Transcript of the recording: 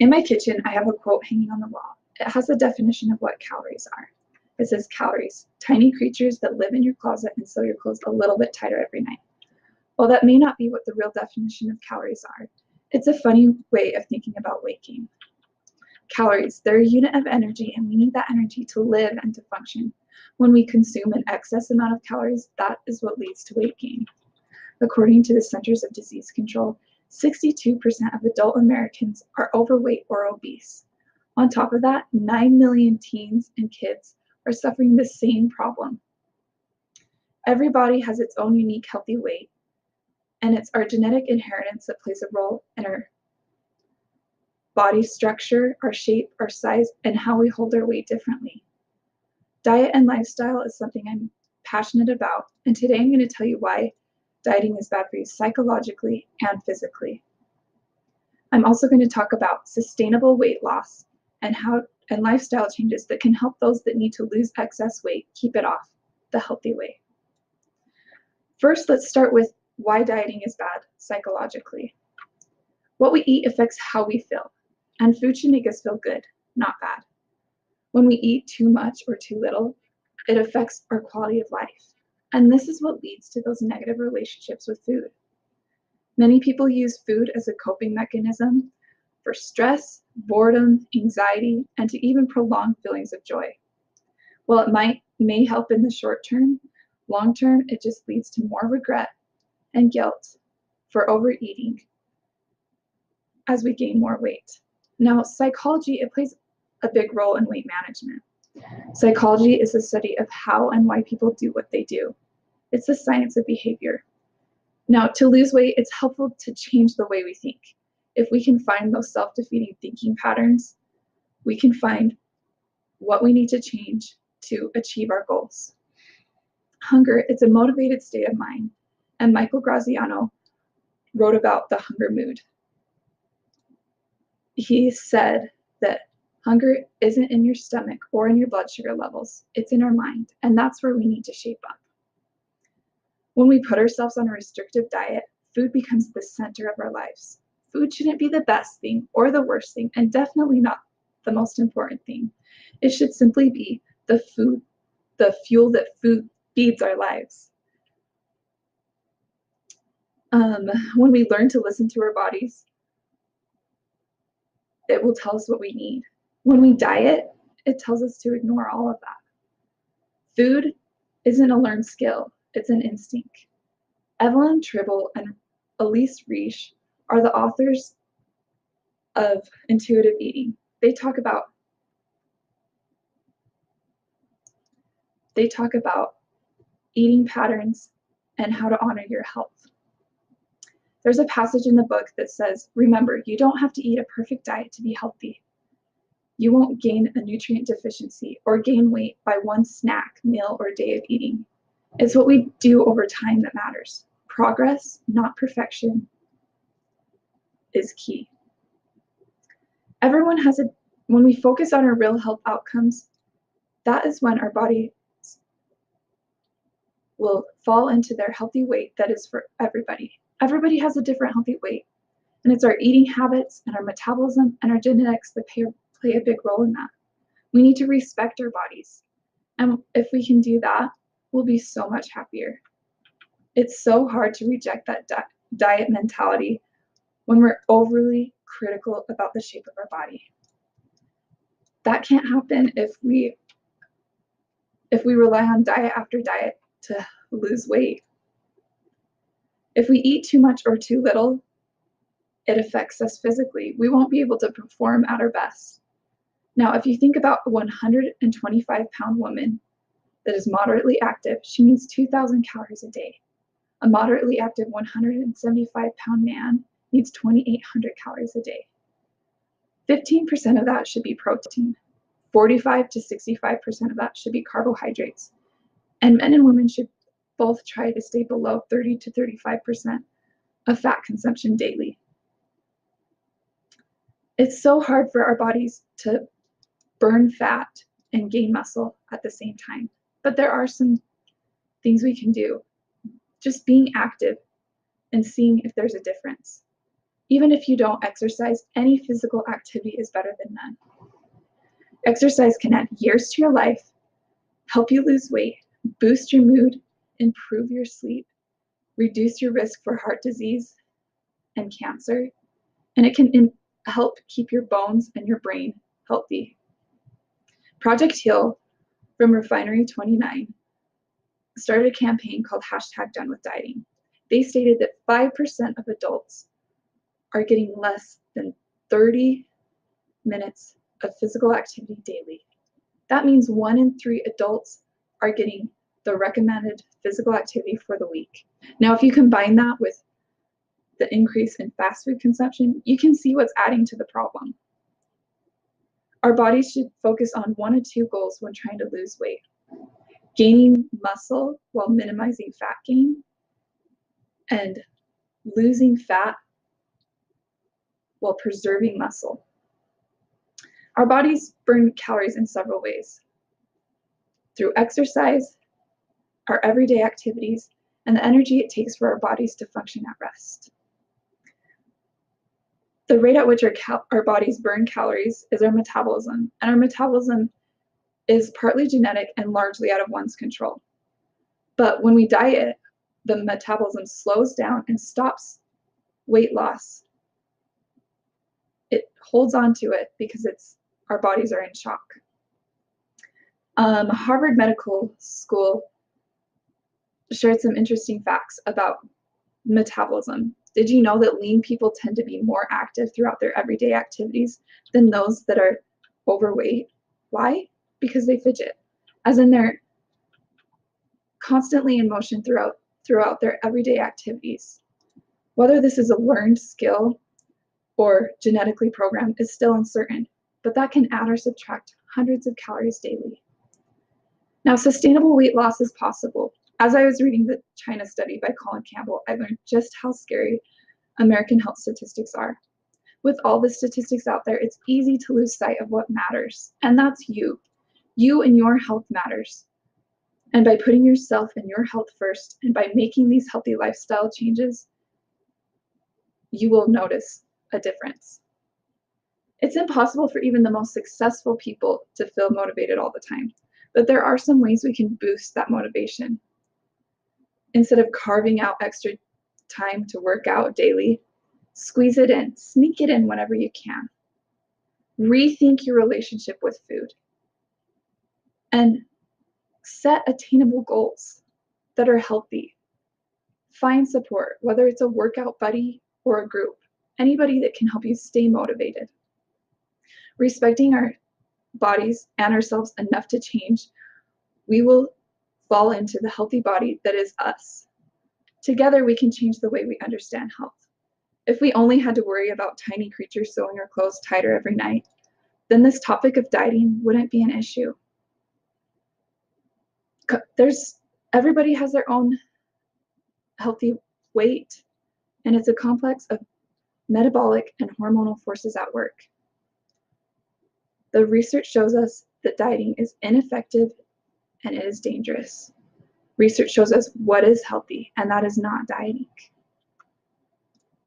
In my kitchen, I have a quote hanging on the wall. It has a definition of what calories are. It says, calories, tiny creatures that live in your closet and sew your clothes a little bit tighter every night. While that may not be what the real definition of calories are, it's a funny way of thinking about weight gain. Calories, they're a unit of energy, and we need that energy to live and to function. When we consume an excess amount of calories, that is what leads to weight gain. According to the Centers of Disease Control, 62% of adult Americans are overweight or obese. On top of that, 9 million teens and kids are suffering the same problem. Every body has its own unique healthy weight, and it's our genetic inheritance that plays a role in our body structure, our shape, our size, and how we hold our weight differently. Diet and lifestyle is something I'm passionate about, and today I'm going to tell you why dieting is bad for you psychologically and physically. I'm also going to talk about sustainable weight loss and lifestyle changes that can help those that need to lose excess weight keep it off the healthy way. First, let's start with why dieting is bad psychologically. What we eat affects how we feel, and food should make us feel good, not bad. When we eat too much or too little, it affects our quality of life. And this is what leads to those negative relationships with food. Many people use food as a coping mechanism for stress, boredom, anxiety, and to even prolong feelings of joy. While it may help in the short term, long term, it just leads to more regret and guilt for overeating as we gain more weight. Now, psychology, it plays a big role in weight management. Psychology is the study of how and why people do what they do. It's the science of behavior. Now, to lose weight, it's helpful to change the way we think. If we can find those self-defeating thinking patterns, we can find what we need to change to achieve our goals. Hunger, it's a motivated state of mind, and Michael Graziano wrote about the hunger mood. He said that hunger isn't in your stomach or in your blood sugar levels, it's in our mind, and that's where we need to shape up. When we put ourselves on a restrictive diet, food becomes the center of our lives. Food shouldn't be the best thing or the worst thing, and definitely not the most important thing. It should simply be the fuel that food feeds our lives. When we learn to listen to our bodies, it will tell us what we need. When we diet, it tells us to ignore all of that. Food isn't a learned skill, it's an instinct. Evelyn Tribble and Elise Reich are the authors of Intuitive Eating. They talk about eating patterns and how to honor your health. There's a passage in the book that says, remember, you don't have to eat a perfect diet to be healthy. You won't gain a nutrient deficiency or gain weight by one snack, meal, or day of eating. It's what we do over time that matters. Progress, not perfection, is key. When we focus on our real health outcomes, that is when our body will fall into their healthy weight that is for everybody. Everybody has a different healthy weight, and it's our eating habits and our metabolism and our genetics that play a big role in that. We need to respect our bodies, and if we can do that, we'll be so much happier. It's so hard to reject that diet mentality when we're overly critical about the shape of our body. That can't happen if we rely on diet after diet to lose weight. If we eat too much or too little, it affects us physically. We won't be able to perform at our best. Now, if you think about a 125-pound woman that is moderately active, she needs 2,000 calories a day. A moderately active 175-pound man needs 2,800 calories a day. 15% of that should be protein. 45 to 65% of that should be carbohydrates. And men and women should both try to stay below 30 to 35% of fat consumption daily. It's so hard for our bodies to burn fat and gain muscle at the same time. But there are some things we can do. Just being active and seeing if there's a difference. Even if you don't exercise, any physical activity is better than none. Exercise can add years to your life, help you lose weight, boost your mood, improve your sleep, reduce your risk for heart disease and cancer, and it can help keep your bones and your brain healthy. Project Heal from Refinery 29 started a campaign called #DoneWithDieting. They stated that 5% of adults are getting less than 30 minutes of physical activity daily. That means 1 in 3 adults are getting the recommended physical activity for the week. Now, if you combine that with the increase in fast food consumption, you can see what's adding to the problem. Our bodies should focus on 1 or 2 goals when trying to lose weight: gaining muscle while minimizing fat gain, and losing fat while preserving muscle. Our bodies burn calories in several ways: through exercise, our everyday activities, and the energy it takes for our bodies to function at rest. The rate at which our bodies burn calories is our metabolism, and our metabolism is partly genetic and largely out of one's control. But when we diet, the metabolism slows down and stops weight loss. It holds on to it because our bodies are in shock. Harvard Medical School shared some interesting facts about metabolism. Did you know that lean people tend to be more active throughout their everyday activities than those that are overweight? Why? Because they fidget, as in they're constantly in motion throughout their everyday activities. Whether this is a learned skill or genetically programmed is still uncertain, but that can add or subtract hundreds of calories daily. Now, sustainable weight loss is possible. As I was reading the China study by Colin Campbell, I learned just how scary American health statistics are. With all the statistics out there, it's easy to lose sight of what matters, and that's you. You and your health matters. And by putting yourself and your health first, and by making these healthy lifestyle changes, you will notice a difference. It's impossible for even the most successful people to feel motivated all the time, but there are some ways we can boost that motivation. Instead of carving out extra time to work out daily, squeeze it in, sneak it in whenever you can. Rethink your relationship with food and set attainable goals that are healthy. Find support, whether it's a workout buddy or a group, anybody that can help you stay motivated. Respecting our bodies and ourselves enough to change, we will fall into the healthy body that is us. Together, we can change the way we understand health. If we only had to worry about tiny creatures sewing our clothes tighter every night, then this topic of dieting wouldn't be an issue. Everybody has their own healthy weight, and it's a complex of metabolic and hormonal forces at work. The research shows us that dieting is ineffective and it is dangerous. Research shows us what is healthy, and that is not dieting.